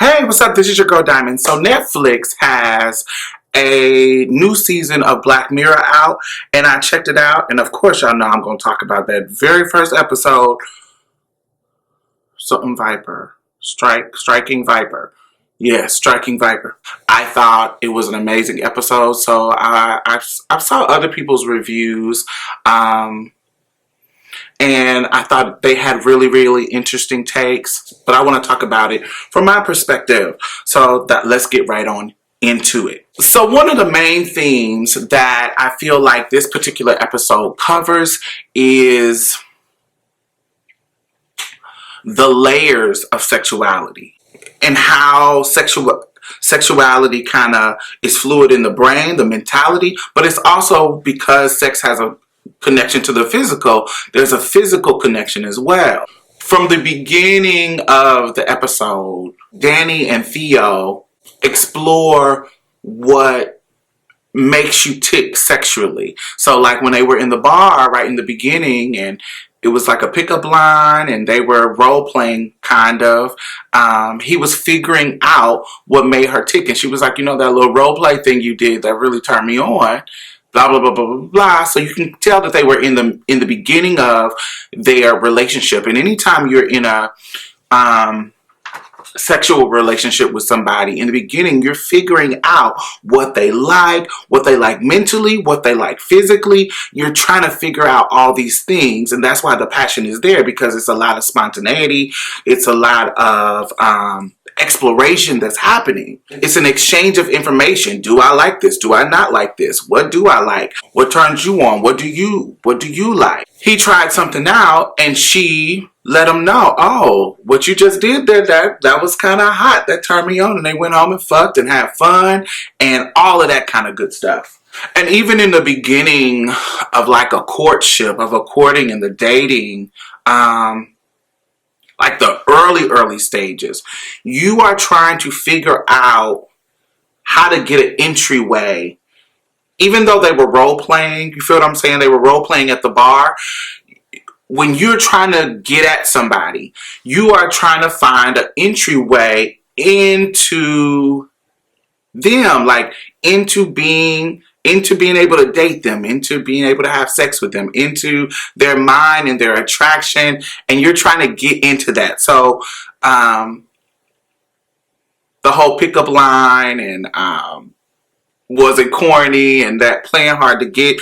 Hey, what's up? This is your girl Diamond. So Netflix has a new season of Black Mirror out, and I checked it out, and of course y'all know I'm going to talk about that very first episode, something Viper. Striking Viper. Yeah, Striking Viper. I thought it was an amazing episode, so I saw other people's reviews, and I thought they had really interesting takes, but I want to talk about it from my perspective. So let's get right on into it. So one of the main themes that I feel like this particular episode covers is the layers of sexuality and how sexuality kind of is fluid in the brain, the mentality, but it's also because sex has a connection to the physical, there's a physical connection as well. From the beginning of the episode, Danny and Theo explore what makes you tick sexually. So like when they were in the bar right in the beginning, and it was like a pickup line and they were role playing kind of, he was figuring out what made her tick, and she was like, you know, that little role play thing you did that really turned me on. Blah, blah, blah, blah, blah, blah. So you can tell that they were in the beginning of their relationship. And anytime you're in a sexual relationship with somebody, in the beginning, you're figuring out what they like mentally, what they like physically. You're trying to figure out all these things. And that's why the passion is there, because it's a lot of spontaneity. It's a lot of exploration that's happening. It's an exchange of information. Do I like this? Do I not like this? What do I like? What turns you on? What do you like? He tried something out and she let him know, oh, what you just did there, that was kind of hot. That turned me on. And they went home and fucked and had fun and all of that kind of good stuff. And even in the beginning of like a courtship, of a courting and the dating, like the early stages, you are trying to figure out how to get an entryway. Even though they were role playing, you feel what I'm saying? They were role playing at the bar. When you're trying to get at somebody, you are trying to find an entryway into them, like into being able to date them, into being able to have sex with them, into their mind and their attraction, and you're trying to get into that. So the whole pickup line and was it corny and that playing hard to get,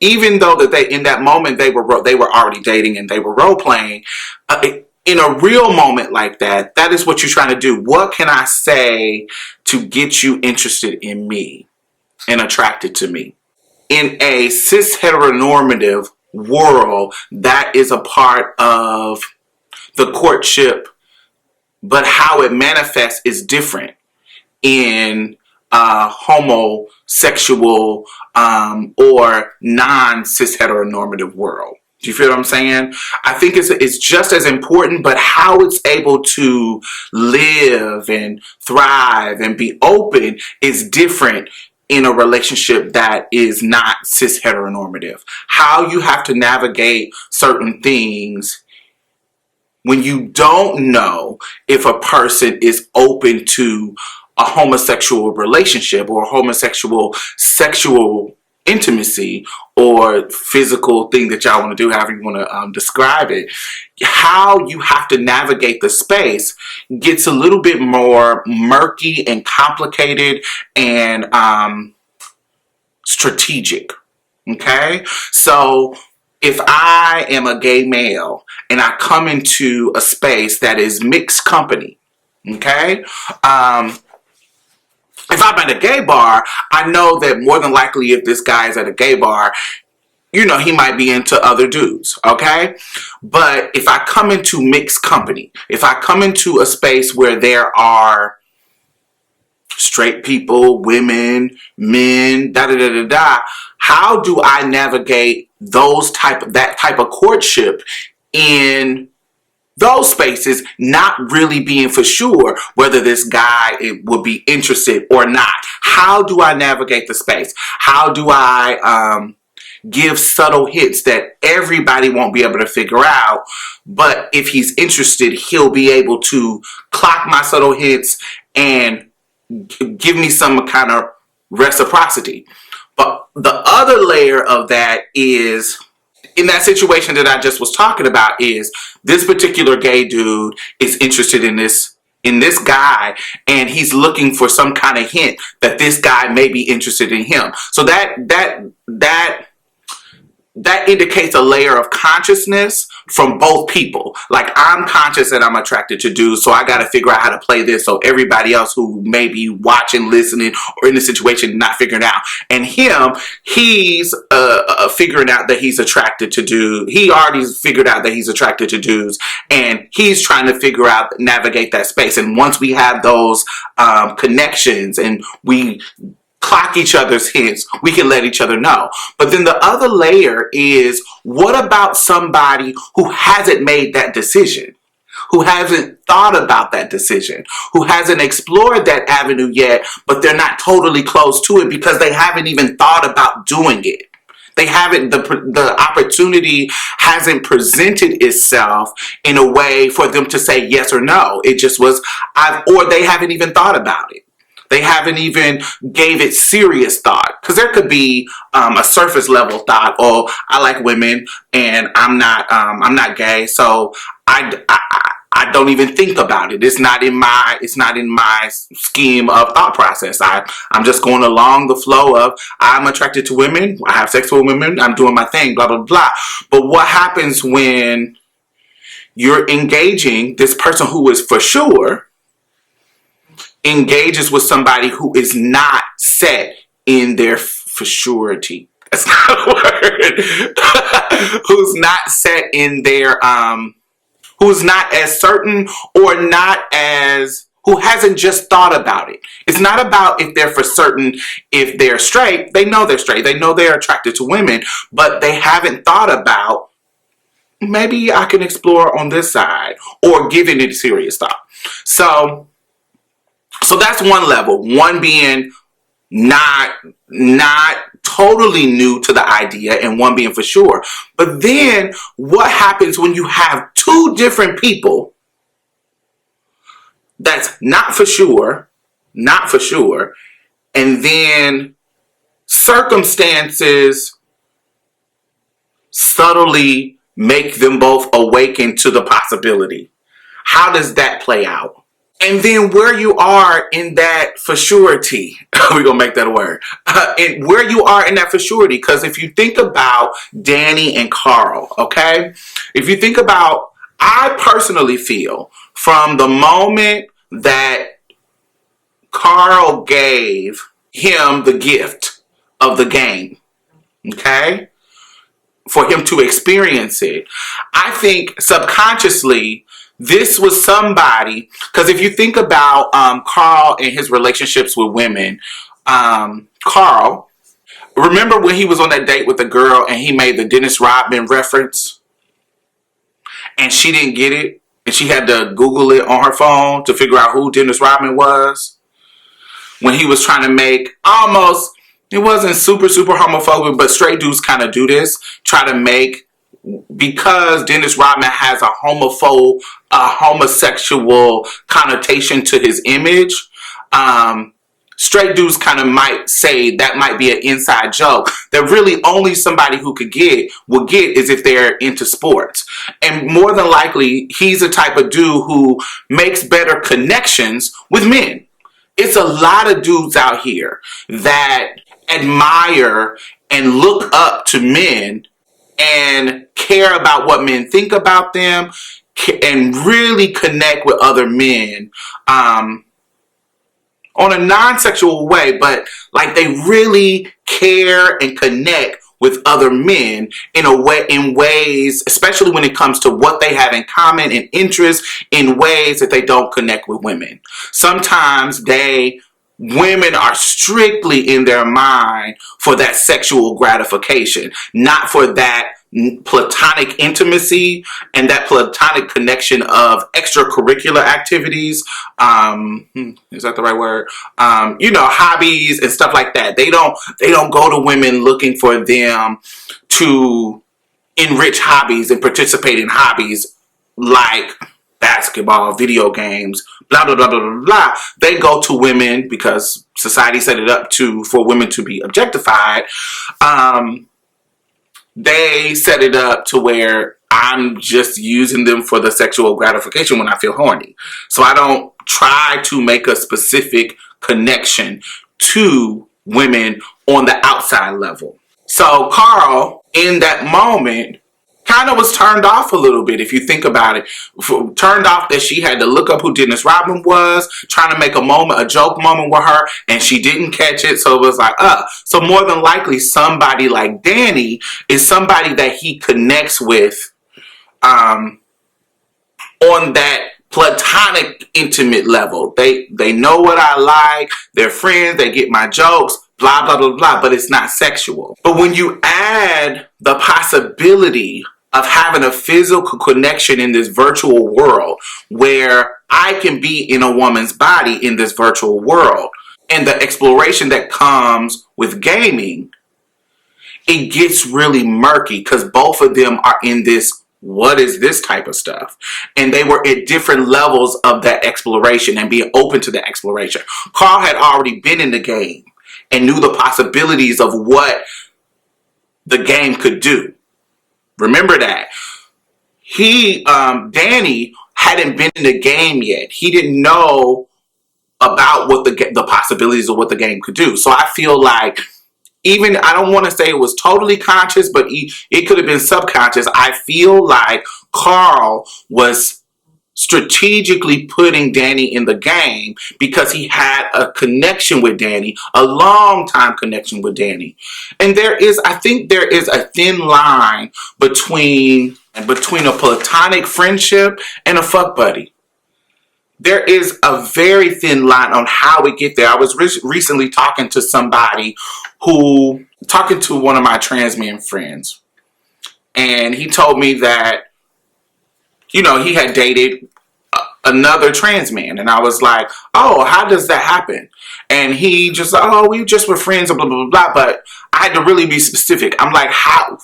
even though that they in that moment they were already dating and they were role playing. In a real moment like that, that is what you're trying to do. What can I say to get you interested in me and attracted to me? In a cis heteronormative world, that is a part of the courtship, but how it manifests is different in homosexual or non-cis heteronormative world. Do you feel what I'm saying? I think it's just as important, but how it's able to live and thrive and be open is different in a relationship that is not cis heteronormative. How you have to navigate certain things when you don't know if a person is open to a homosexual relationship or a homosexual sexual intimacy or physical thing that y'all want to do, however you want to describe it. How you have to navigate the space gets a little bit more murky and complicated and strategic. Okay? So if I am a gay male and I come into a space that is mixed company, okay? If I'm at a gay bar, I know that more than likely if this guy is at a gay bar, you know, he might be into other dudes, okay? But if I come into mixed company, if I come into a space where there are straight people, women, men, how do I navigate that type of courtship in those spaces, not really being for sure whether this guy would be interested or not? How do I navigate the space? How do I give subtle hints that everybody won't be able to figure out. But if he's interested, he'll be able to clock my subtle hints and give me some kind of reciprocity. But the other layer of that is, in that situation that I just was talking about, is this particular gay dude is interested in this guy, and he's looking for some kind of hint that this guy may be interested in him. So that indicates a layer of consciousness from both people. Like, I'm conscious that I'm attracted to dudes, so I got to figure out how to play this so everybody else who may be watching, listening, or in the situation not figuring out. And him, he's figuring out that he's attracted to dudes. He already figured out that he's attracted to dudes, and he's trying to figure out, navigate that space. And once we have those connections and we clock each other's hints, we can let each other know. But then the other layer is, what about somebody who hasn't made that decision, who hasn't thought about that decision, who hasn't explored that avenue yet, but they're not totally close to it because they haven't even thought about doing it. They haven't, the opportunity hasn't presented itself in a way for them to say yes or no. It just was, or they haven't even thought about it. They haven't even gave it serious thought, because there could be a surface level thought. Oh, I like women, and I'm not gay, so I don't even think about it. It's not in my scheme of thought process. I'm just going along the flow of, I'm attracted to women, I have sex with women, I'm doing my thing, blah blah blah. But what happens when you're engaging this person who is for sure engages with somebody who is not set in their for surety? That's not a word. Who's not set in their, who's not as certain, or not as, who hasn't just thought about it. It's not about if they're for certain, if they're straight. They know they're straight. They know they're attracted to women, but they haven't thought about, maybe I can explore on this side, or giving it serious thought. So that's one level. One being not totally new to the idea, and one being for sure. But then what happens when you have two different people that's not for sure, and then circumstances subtly make them both awaken to the possibility? How does that play out? And then where you are in that for surety, we're going to make that a word, and where you are in that for surety, because if you think about Danny and Carl, okay? If you think about, I personally feel from the moment that Carl gave him the gift of the game, okay, for him to experience it, I think subconsciously, this was somebody, because if you think about Carl and his relationships with women, Carl, remember when he was on that date with the girl and he made the Dennis Rodman reference and she didn't get it and she had to Google it on her phone to figure out who Dennis Rodman was? When he was trying to make almost, it wasn't super homophobic, but straight dudes kind of do this, try to make, because Dennis Rodman has a homosexual connotation to his image, straight dudes kind of might say that might be an inside joke that really only somebody who will get is if they're into sports. And more than likely, he's the type of dude who makes better connections with men. It's a lot of dudes out here that admire and look up to men and care about what men think about them, and really connect with other men on a non-sexual way, but like they really care and connect with other men in ways, especially when it comes to what they have in common and interests, in ways that they don't connect with women. Sometimes women are strictly in their mind for that sexual gratification, not for that platonic intimacy and that platonic connection of extracurricular activities. Is that the right word? Hobbies and stuff like that. They don't go to women looking for them to enrich hobbies and participate in hobbies like basketball, video games, blah, blah, blah, blah, blah, blah. They go to women because society set it up for women to be objectified. They set it up to where I'm just using them for the sexual gratification when I feel horny. So I don't try to make a specific connection to women on the outside level. So Carl, in that moment, kind of was turned off a little bit, if you think about it. Turned off that she had to look up who Dennis Rodman was, trying to make a joke moment with her, and she didn't catch it, so it was like, So more than likely, somebody like Danny is somebody that he connects with on that platonic, intimate level. They know what I like, they're friends, they get my jokes, blah, blah, blah, blah, but it's not sexual. But when you add the possibility of having a physical connection in this virtual world where I can be in a woman's body in this virtual world and the exploration that comes with gaming, it gets really murky because both of them are in this what is this type of stuff? And they were at different levels of that exploration and being open to the exploration. Carl had already been in the game and knew the possibilities of what the game could do. Remember that. Danny hadn't been in the game yet. He didn't know about what the possibilities of what the game could do. So I feel like, even, I don't want to say it was totally conscious, but it could have been subconscious. I feel like Carl was strategically putting Danny in the game because he had a connection with Danny, a long time connection with Danny. And I think there is a thin line between a platonic friendship and a fuck buddy. There is a very thin line on how we get there. I was recently talking to one of my trans men friends, and he told me that, he had dated another trans man, and I was like, oh, how does that happen? And he just, we just were friends, blah, blah, blah, blah, but I had to really be specific. I'm like, how,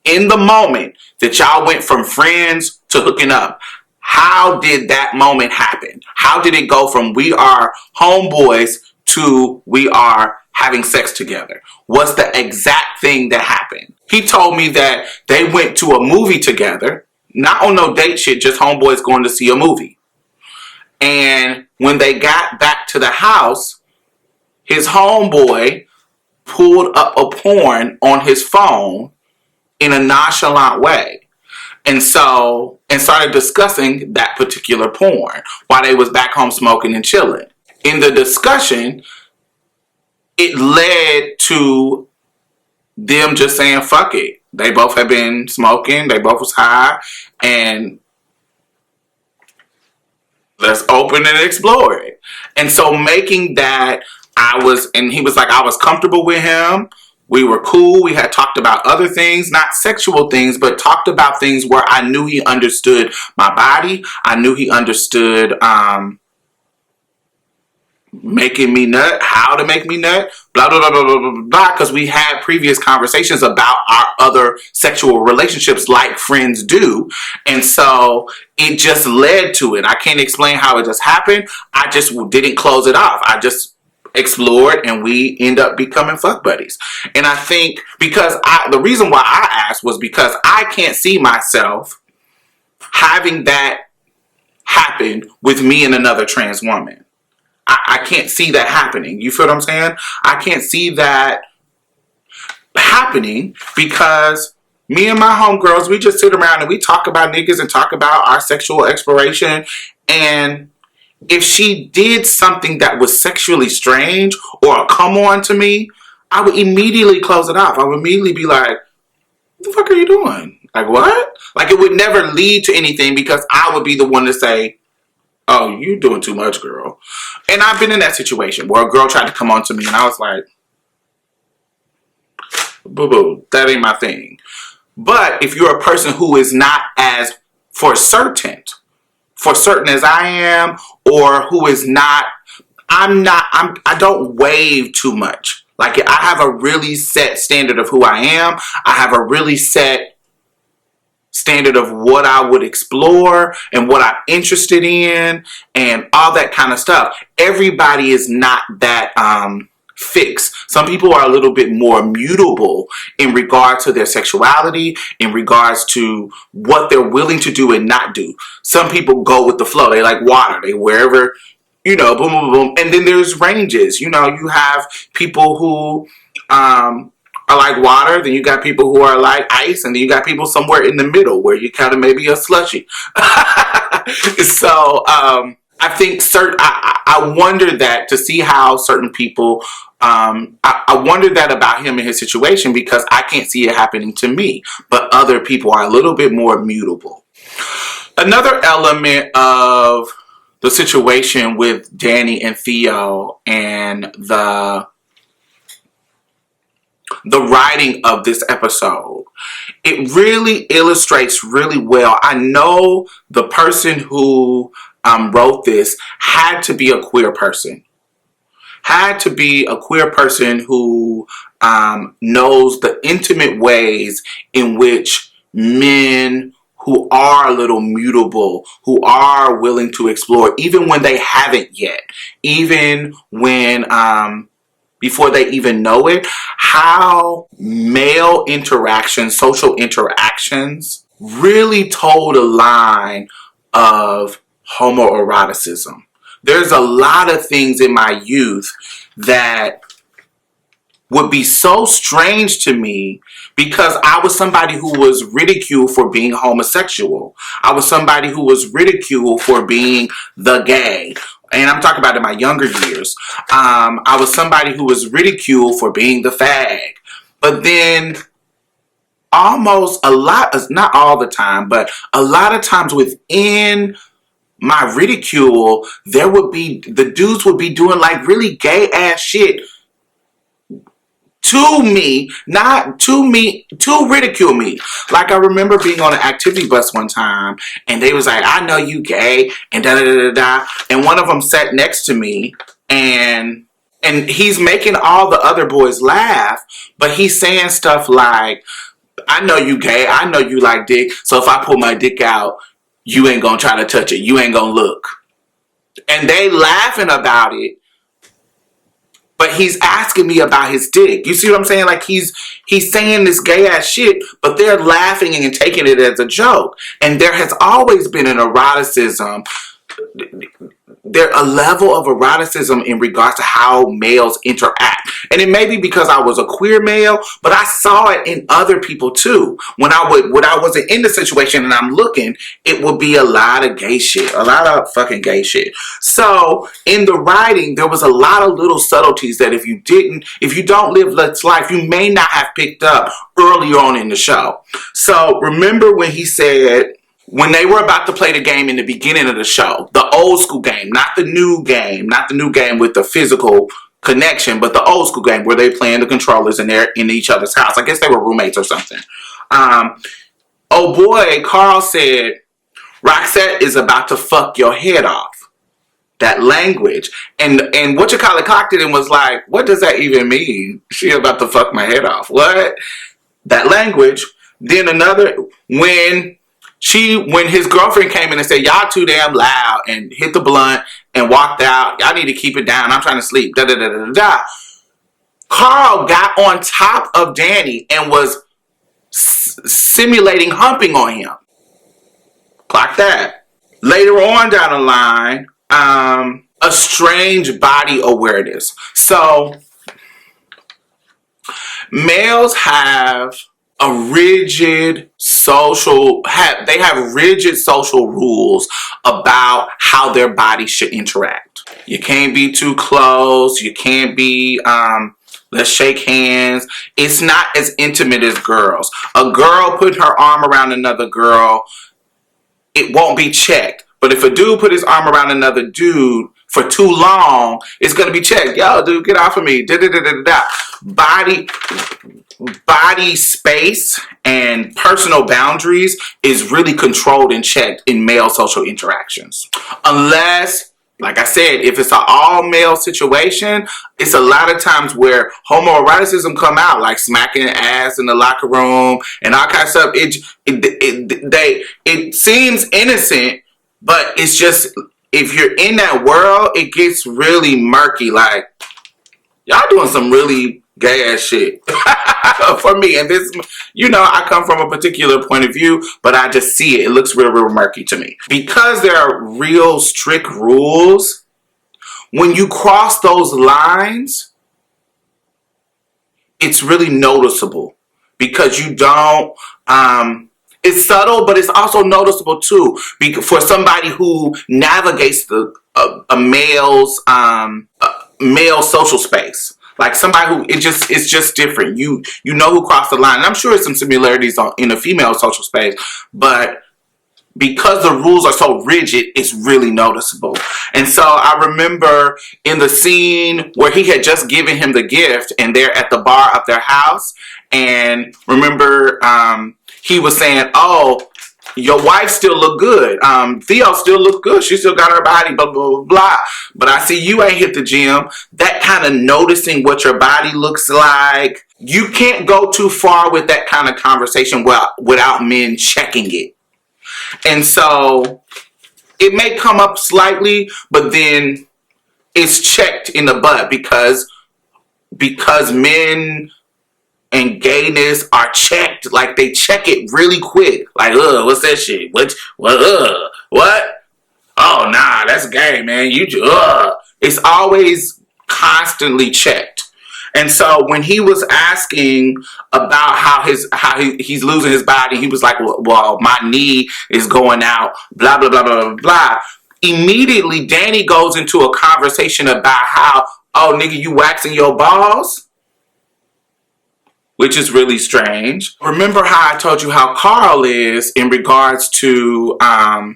in the moment that y'all went from friends to hooking up, how did that moment happen? How did it go from we are homeboys to we are having sex together? What's the exact thing that happened? He told me that they went to a movie together, not on no date shit, just homeboys going to see a movie. And when they got back to the house, his homeboy pulled up a porn on his phone in a nonchalant way. And started discussing that particular porn while they was back home smoking and chilling. In the discussion, it led to them just saying, fuck it. They both had been smoking, they both was high, and let's open and explore it. And so making that, he was like, I was comfortable with him. We were cool. We had talked about other things, not sexual things, but talked about things where I knew he understood my body. I knew he understood making me nut, how to make me nut, blah, blah, blah, blah, blah, blah, blah, because we had previous conversations about our other sexual relationships like friends do. And so it just led to it. I can't explain how it just happened. I just didn't close it off. I just explored and we end up becoming fuck buddies. And I think the reason why I asked was because I can't see myself having that happen with me and another trans woman. I can't see that happening. You feel what I'm saying? I can't see that happening because me and my homegirls, we just sit around and we talk about niggas and talk about our sexual exploration. And if she did something that was sexually strange or a come on to me, I would immediately close it off. I would immediately be like, what the fuck are you doing? Like, what? Like, it would never lead to anything because I would be the one to say, oh, you doing too much, girl. And I've been in that situation where a girl tried to come on to me and I was like, boo-boo, that ain't my thing. But if you're a person who is not as for certain as I am, or who is not, I don't wave too much. Like, I have a really set standard of who I am. I have a really set standard of what I would explore and what I'm interested in and all that kind of stuff. Everybody is not that fixed. Some people are a little bit more mutable in regard to their sexuality, in regards to what they're willing to do and not do. Some people go with the flow. They like water. They wherever, boom, boom, boom. And then there's ranges. You have people who are like water, then you got people who are like ice, and then you got people somewhere in the middle where you kind of maybe a slushy. So I think I wonder that, to see how certain people, I wonder that about him and his situation, because I can't see it happening to me, but other people are a little bit more mutable. Another element of the situation with Danny and Theo and the writing of this episode, it really illustrates really well. I know the person who wrote this had to be a queer person. Had to be a queer person who knows the intimate ways in which men who are a little mutable, who are willing to explore, even when they haven't yet, even when before they even know it, how male interactions, social interactions, really told a line of homoeroticism. There's a lot of things in my youth that would be so strange to me, because I was somebody who was ridiculed for being homosexual. I was somebody who was ridiculed for being the gay. And I'm talking about in my younger years. I was somebody who was ridiculed for being the fag. But then almost a lot, not all the time, but a lot of times within my ridicule, the dudes would be doing like really gay ass shit to me, not to me, to ridicule me. Like, I remember being on an activity bus one time, and they was like, I know you gay, and da da da da da. And one of them sat next to me, and he's making all the other boys laugh, but he's saying stuff like, I know you gay, I know you like dick, so if I pull my dick out, you ain't gonna try to touch it, you ain't gonna look. And they laughing about it, but he's asking me about his dick. You see what I'm saying? Like, he's saying this gay ass shit, but they're laughing and taking it as a joke. And there has always been an eroticism. There's a level of eroticism in regards to how males interact. And it may be because I was a queer male, but I saw it in other people too. When I wasn't in the situation and I'm looking, it would be a lot of gay shit. A lot of fucking gay shit. So in the writing, there was a lot of little subtleties that if you don't live this life, you may not have picked up earlier on in the show. So remember when he said, when they were about to play the game in the beginning of the show, the old school game, not the new game with the physical connection, but the old school game where they playing the controllers and they're in each other's house. I guess they were roommates or something. Oh boy, Carl said, Roxette is about to fuck your head off. That language. And what you call it clocked it and was like, what does that even mean? She about to fuck my head off. What? That language. Then another, when his girlfriend came in and said, y'all too damn loud, and hit the blunt and walked out. Y'all need to keep it down. I'm trying to sleep. Da da da da da. Carl got on top of Danny and was simulating humping on him. Clock that. Later on down the line, a strange body awareness. So males have a rigid they have rigid social rules about how their body should interact. You can't be too close. You can't be, let's shake hands. It's not as intimate as girls. A girl putting her arm around another girl, it won't be checked. But if a dude put his arm around another dude, for too long, it's going to be checked. Yo, dude, get off of me. Da, da, da, da, da. Body space and personal boundaries is really controlled and checked in male social interactions. Unless, like I said, if it's an all-male situation, it's a lot of times where homoeroticism come out, like smacking ass in the locker room and all kinds of stuff. It seems innocent, but it's just, if you're in that world, it gets really murky. Like, y'all doing some really gay ass shit for me. And this, I come from a particular point of view, but I just see it. It looks real, real murky to me. Because there are real strict rules, when you cross those lines, it's really noticeable. Because you don't, it's subtle, but it's also noticeable too. For somebody who navigates a male's male social space, like somebody who it's just different. You know who crossed the line. And I'm sure there's some similarities in a female social space, but because the rules are so rigid, it's really noticeable. And so I remember in the scene where he had just given him the gift, and they're at the bar of their house, and remember. He was saying, "Oh, your wife still look good. Theo still look good. She still got her body, blah, blah, blah, blah. But I see you ain't hit the gym." That kind of noticing what your body looks like. You can't go too far with that kind of conversation without men checking it. And so it may come up slightly, but then it's checked in the butt because men and gayness are checked. Like, they check it really quick. Like, what's that shit? What? Oh, nah, that's gay, man. It's always constantly checked. And so when he was asking about how he's losing his body, he was like, well, my knee is going out, blah, blah, blah, blah, blah, blah. Immediately, Danny goes into a conversation about how, oh, nigga, you waxing your balls? Which is really strange. Remember how I told you how Carl is in regards to, I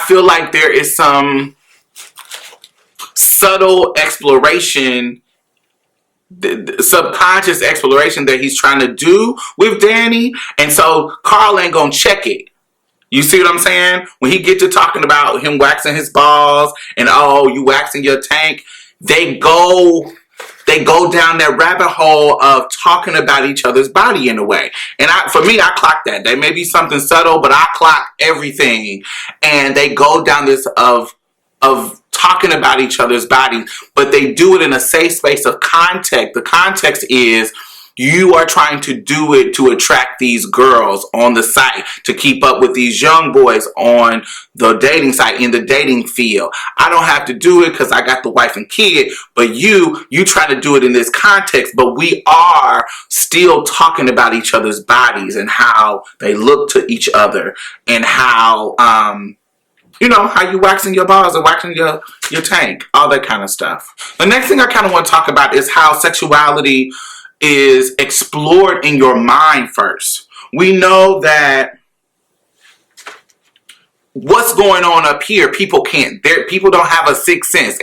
feel like there is some subtle exploration, the subconscious exploration that he's trying to do with Danny. And so Carl ain't gonna check it. You see what I'm saying? When he get to talking about him waxing his balls and, oh, you waxing your tank, they go down that rabbit hole of talking about each other's body in a way. And for me, I clock that. There may be something subtle, but I clock everything. And they go down this of talking about each other's bodies, but they do it in a safe space of context. The context is, you are trying to do it to attract these girls on the site, to keep up with these young boys on the dating site, in the dating field. I don't have to do it because I got the wife and kid, but you try to do it in this context, but we are still talking about each other's bodies and how they look to each other, and how, how you waxing your balls and waxing your tank, all that kind of stuff. The next thing I kind of want to talk about is how sexuality is explored in your mind first. We know that what's going on up here, people can't. People don't have a sixth sense.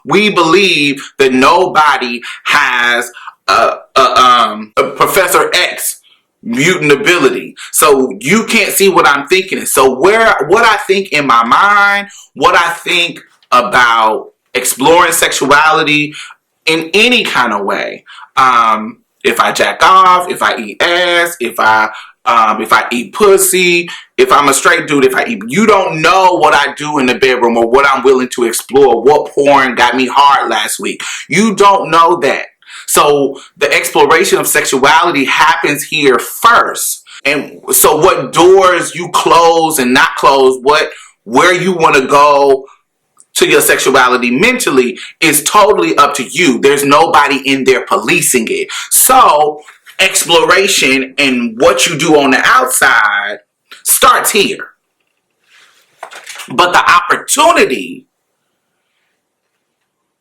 We believe that nobody has a Professor X mutant ability. So you can't see what I'm thinking. So what I think in my mind, what I think about exploring sexuality in any kind of way. If I jack off, if I eat ass, if I eat pussy, if I'm a straight dude, you don't know what I do in the bedroom or what I'm willing to explore, what porn got me hard last week. You don't know that. So the exploration of sexuality happens here first. And so what doors you close and not close, where you want to go to your sexuality mentally is totally up to you. There's nobody in there policing it. So exploration and what you do on the outside starts here. But the opportunity,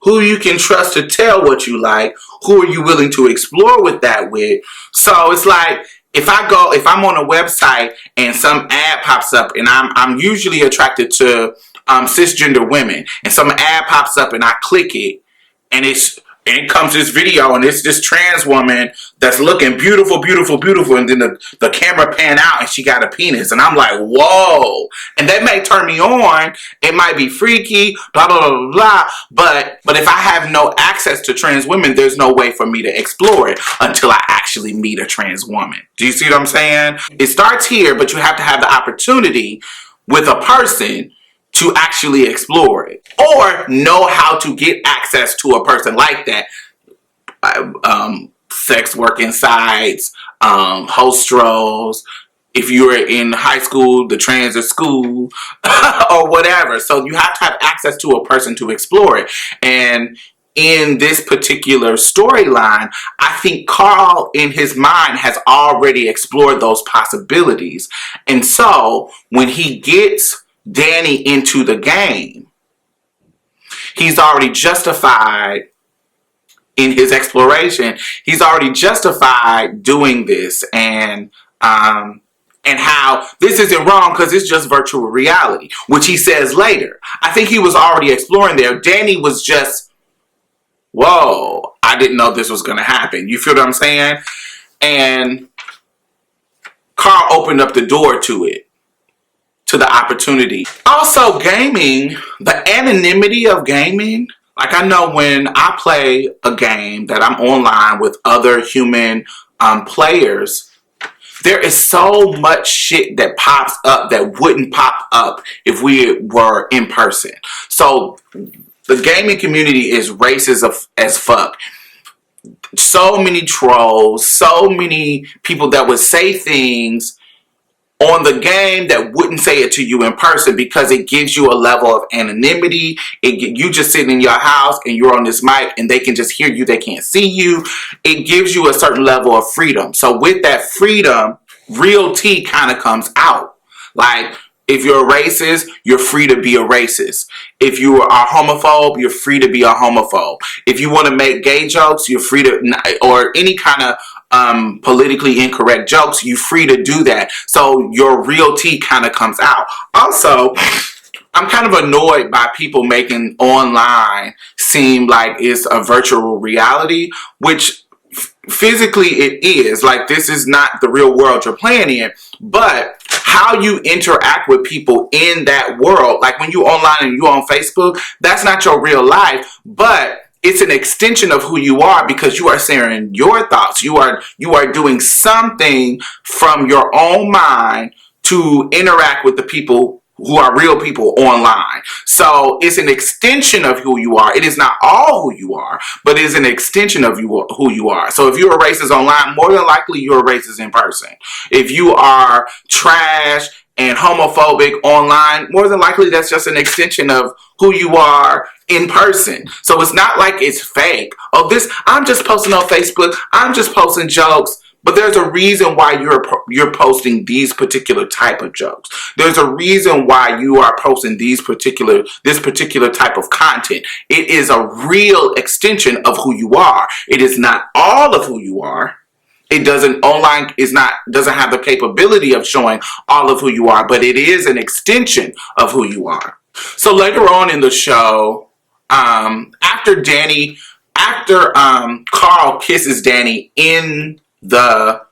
who you can trust to tell what you like, who are you willing to explore with that with. So it's like, if I'm on a website and some ad pops up, and I'm usually attracted to cisgender women, and some ad pops up and I click it, and it comes this video, and it's this trans woman that's looking beautiful, beautiful, beautiful, and then the camera pan out and she got a penis, and I'm like, whoa. And that may turn me on. It might be freaky, blah, blah, blah, blah, but if I have no access to trans women, there's no way for me to explore it until I actually meet a trans woman. Do you see what I'm saying? It starts here, but you have to have the opportunity with a person to actually explore it, or know how to get access to a person like that. Sex working sites, hostros, if you're in high school, the transit school, or whatever. So you have to have access to a person to explore it. And in this particular storyline, I think Carl, in his mind, has already explored those possibilities. And so when he gets Danny into the game, he's already justified in his exploration. He's already justified doing this, and how this isn't wrong because it's just virtual reality, which he says later. I think he was already exploring there. Danny was just, whoa, I didn't know this was going to happen. You feel what I'm saying? And Carl opened up the door to it, to the opportunity. Also, gaming, the anonymity of gaming. Like, I know when I play a game that I'm online with other human players, there is so much shit that pops up that wouldn't pop up if we were in person. So the gaming community is racist as fuck. So many trolls, so many people that would say things on the game that wouldn't say it to you in person, because it gives you a level of anonymity. You just sitting in your house and you're on this mic and they can just hear you, they can't see you. It gives you a certain level of freedom. So with that freedom, real tea kind of comes out. Like, if you're a racist, you're free to be a racist. If you are a homophobe, you're free to be a homophobe. If you want to make gay jokes, you're free to, or any kind of politically incorrect jokes, you're free to do that. So your real tea kind of comes out. Also, I'm kind of annoyed by people making online seem like it's a virtual reality, which physically it is. Like, this is not the real world you're playing in, but how you interact with people in that world, like when you're online and you're on Facebook, that's not your real life, but it's an extension of who you are, because you are sharing your thoughts. You are doing something from your own mind to interact with the people who are real people online. So it's an extension of who you are. It is not all who you are, but it is an extension of who you are. So if you're a racist online, more than likely you're a racist in person. If you are trash and homophobic online, more than likely that's just an extension of who you are in person. So it's not like it's fake. Oh, I'm just posting on Facebook, I'm just posting jokes. But there's a reason why you're posting these particular type of jokes. There's a reason why you are posting this particular type of content. It is a real extension of who you are. It is not all of who you are. It doesn't have the capability of showing all of who you are, but it is an extension of who you are. So later on in the show, after Carl kisses Danny in the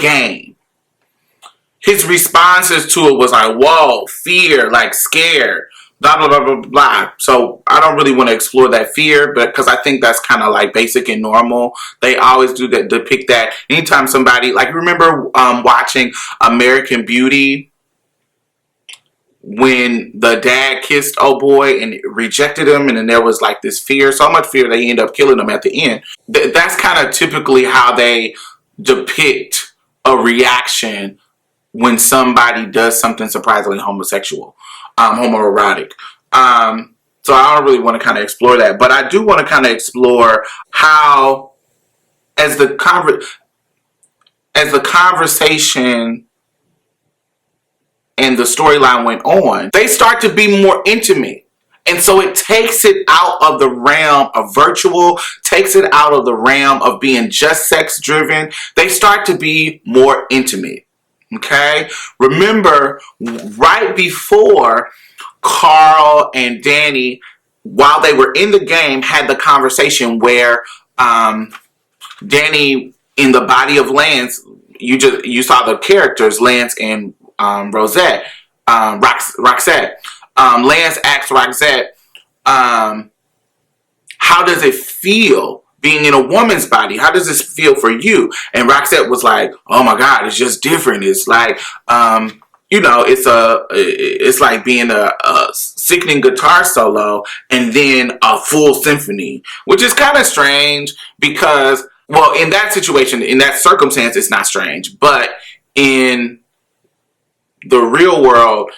game, his responses to it was like, whoa, fear, like scared, blah, blah, blah, blah, blah. So I don't really want to explore that fear, but because I think that's kind of like basic and normal. They always do that, depict that. Anytime somebody, like, remember watching American Beauty, when the dad kissed old boy and rejected him, and then there was like this fear, so much fear they end up killing him at the end. That's kind of typically how they depict a reaction when somebody does something surprisingly homosexual, homoerotic. So I don't really want to kind of explore that, but I do want to kind of explore how, as the conversation and the storyline went on, they start to be more intimate. And so it takes it out of the realm of virtual, takes it out of the realm of being just sex driven. They start to be more intimate. Okay? Remember, right before Carl and Danny, while they were in the game, had the conversation where Danny, in the body of Lance, you saw the characters Lance and Rosette, Roxette. Lance asked Roxette, how does it feel being in a woman's body? How does this feel for you? And Roxette was like, oh my God, it's just different. It's like, it's like being a sickening guitar solo and then a full symphony, which is kind of strange because, well, in that situation, in that circumstance, it's not strange. But in the real world,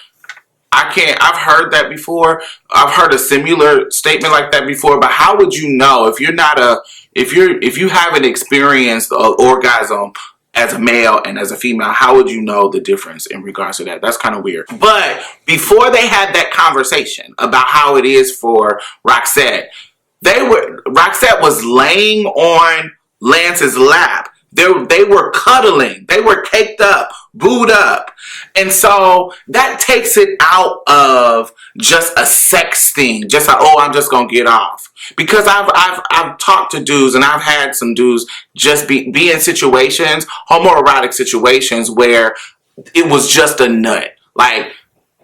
I've heard that before. I've heard a similar statement like that before, but how would you know if you haven't experienced an orgasm as a male and as a female, how would you know the difference in regards to that? That's kind of weird. But before they had that conversation about how it is for Roxette, Roxette was laying on Lance's lap. They were cuddling. They were caked up, booed up. And so that takes it out of just a sex thing. Just like, oh, I'm just going to get off. Because I've talked to dudes and I've had some dudes just be in situations, homoerotic situations where it was just a nut. Like,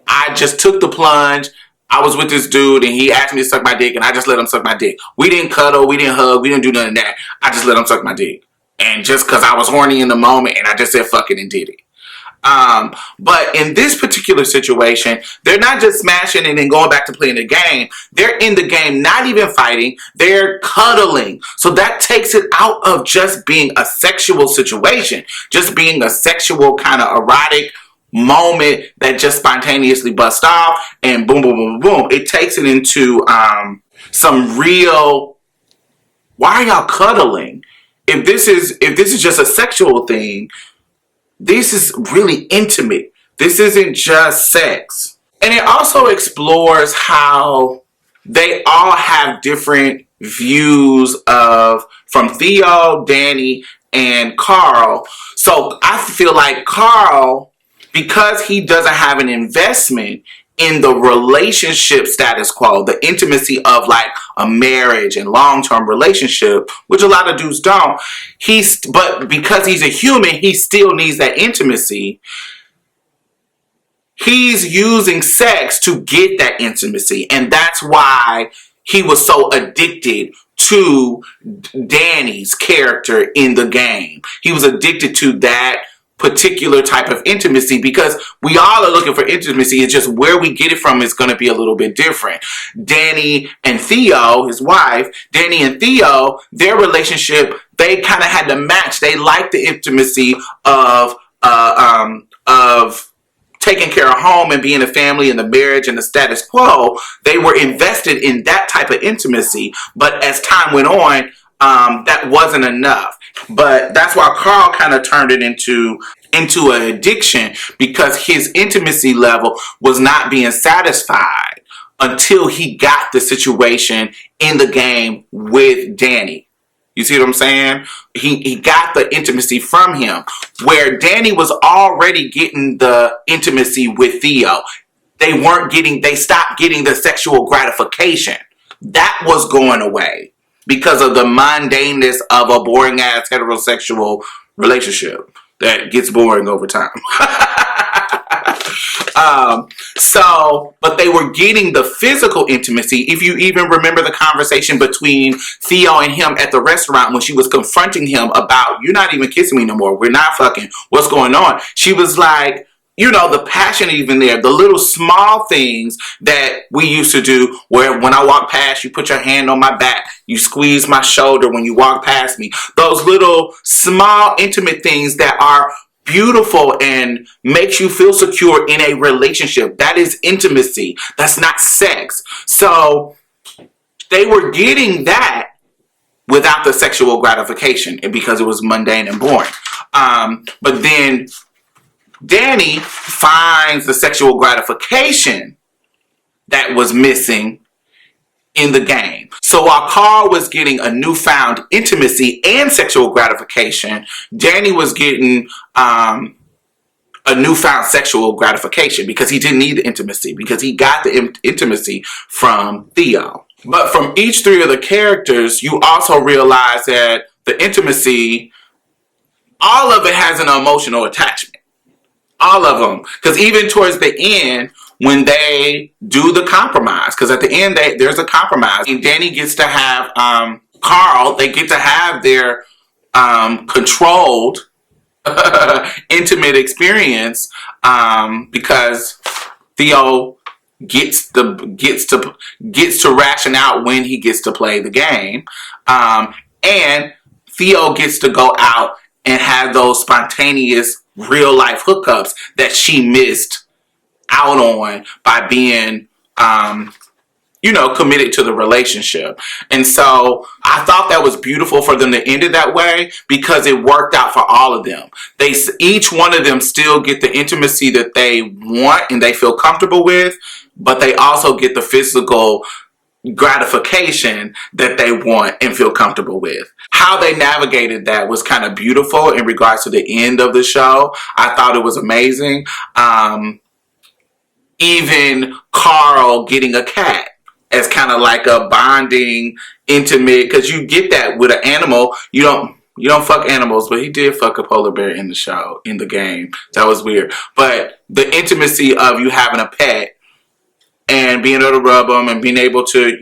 I just took the plunge. I was with this dude and he asked me to suck my dick and I just let him suck my dick. We didn't cuddle. We didn't hug. We didn't do none of that. I just let him suck my dick. And just because I was horny in the moment and I just said fuck it and did it. But in this particular situation, they're not just smashing and then going back to playing the game. They're in the game, not even fighting. They're cuddling. So that takes it out of just being a sexual situation, just being a sexual kind of erotic moment that just spontaneously busts off and boom, boom, boom, boom. It takes it into some real, why are y'all cuddling? If this is just a sexual thing, this is really intimate. This isn't just sex. And it also explores how they all have different views from Theo, Danny, and Carl. So I feel like Carl, because he doesn't have an investment in the relationship status quo, the intimacy of like a marriage and long-term relationship, which a lot of dudes don't, but because he's a human, he still needs that intimacy. He's using sex to get that intimacy, and that's why he was so addicted to Danny's character in the game. He was addicted to that particular type of intimacy because we all are looking for intimacy. It's just where we get it from is going to be a little bit different. Danny and Theo, his wife, Danny and Theo, their relationship, they kind of had to match. They liked the intimacy of taking care of home and being a family and the marriage and the status quo. They were invested in that type of intimacy. But as time went on, that wasn't enough. But that's why Carl kind of turned it into an addiction, because his intimacy level was not being satisfied until he got the situation in the game with Danny. You see what I'm saying? He got the intimacy from him, where Danny was already getting the intimacy with Theo. They stopped getting the sexual gratification. That was going away because of the mundaneness of a boring ass heterosexual relationship that gets boring over time. But they were getting the physical intimacy. If you even remember the conversation between Theo and him at the restaurant when she was confronting him about, you're not even kissing me no more. We're not fucking. What's going on? She was like, the passion even there, the little small things that we used to do where when I walk past, you put your hand on my back, you squeeze my shoulder when you walk past me. Those little small intimate things that are beautiful and makes you feel secure in a relationship. That is intimacy. That's not sex. So they were getting that without the sexual gratification because it was mundane and boring. But then Danny finds the sexual gratification that was missing in the game. So while Carl was getting a newfound intimacy and sexual gratification, Danny was getting a newfound sexual gratification because he didn't need the intimacy, because he got the intimacy from Theo. But from each three of the characters, you also realize that the intimacy, all of it has an emotional attachment. All of them. Because even towards the end, when they do the compromise, because at the end there's a compromise, and Danny gets to have Carl, they get to have their controlled intimate experience because Theo gets to ration out when he gets to play the game, and Theo gets to go out and have those spontaneous real life hookups that she missed out on by being committed to the relationship. And so I thought that was beautiful for them to end it that way because it worked out for all of them. Each one of them still get the intimacy that they want and they feel comfortable with, but they also get the physical gratification that they want and feel comfortable with. How they navigated that was kind of beautiful in regards to the end of the show. I thought it was amazing. Even Carl getting a cat as kind of like a bonding, intimate, because you get that with an animal. You don't fuck animals, but he did fuck a polar bear in the show, in the game. That was weird. But the intimacy of you having a pet and being able to rub them and being able to,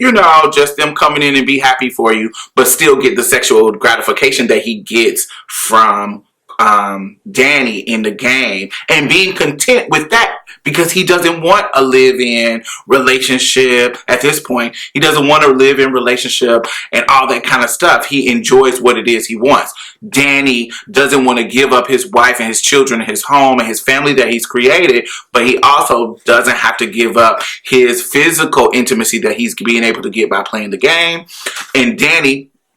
just them coming in and be happy for you, but still get the sexual gratification that he gets from Danny in the game, and being content with that because he doesn't want a live-in relationship at this point. He doesn't want a live-in relationship and all that kind of stuff. He enjoys what it is he wants. Danny doesn't want to give up his wife and his children and his home and his family that he's created, but he also doesn't have to give up his physical intimacy that he's being able to get by playing the game.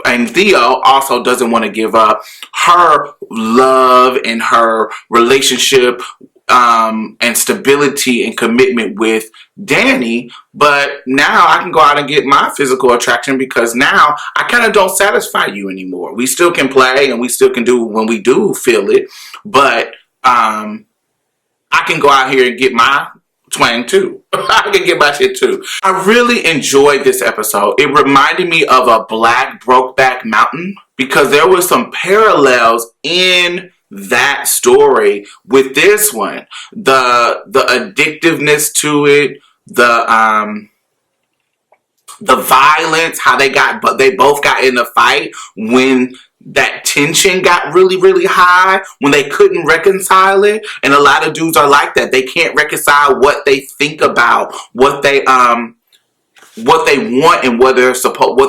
And Theo also doesn't want to give up her love and her relationship and stability and commitment with Danny. But now I can go out and get my physical attraction because now I kind of don't satisfy you anymore. We still can play and we still can do when we do feel it. But I can go out here and get my twang too. I can get my shit too. I really enjoyed this episode. It reminded me of a Black Brokeback Mountain because there were some parallels in that story with this one. The addictiveness to it, the violence, how they both got in a fight when that tension got really, really high, when they couldn't reconcile it. And a lot of dudes are like that. They can't reconcile what they think about, what they want, and what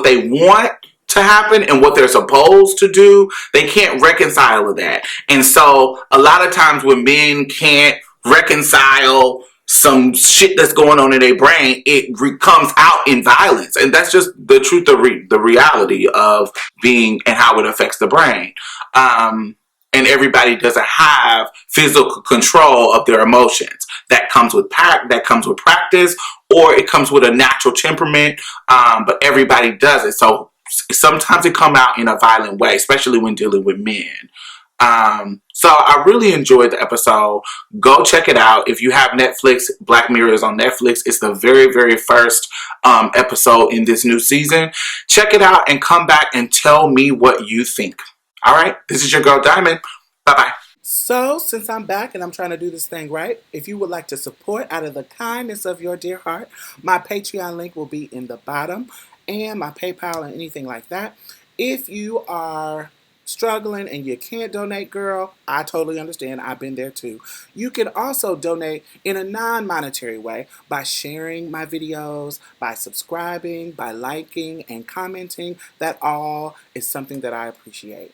they want to happen and what they're supposed to do. They can't reconcile that. And so a lot of times when men can't reconcile some shit that's going on in their brain, it comes out in violence. And that's just the truth of the reality of being and how it affects the brain. And everybody doesn't have physical control of their emotions. That comes with practice, or it comes with a natural temperament. But everybody does it. So sometimes it come out in a violent way, especially when dealing with men. So I really enjoyed the episode. Go check it out. If you have Netflix, Black Mirror is on Netflix. It's the very, very first episode in this new season. Check it out and come back and tell me what you think. All right, this is your girl Diamond. Bye-bye. So, since I'm back and I'm trying to do this thing right, if you would like to support out of the kindness of your dear heart, my Patreon link will be in the bottom, and my PayPal and anything like that. If you are struggling and you can't donate, girl, I totally understand. I've been there too. You can also donate in a non-monetary way by sharing my videos, by subscribing, by liking and commenting. That all is something that I appreciate.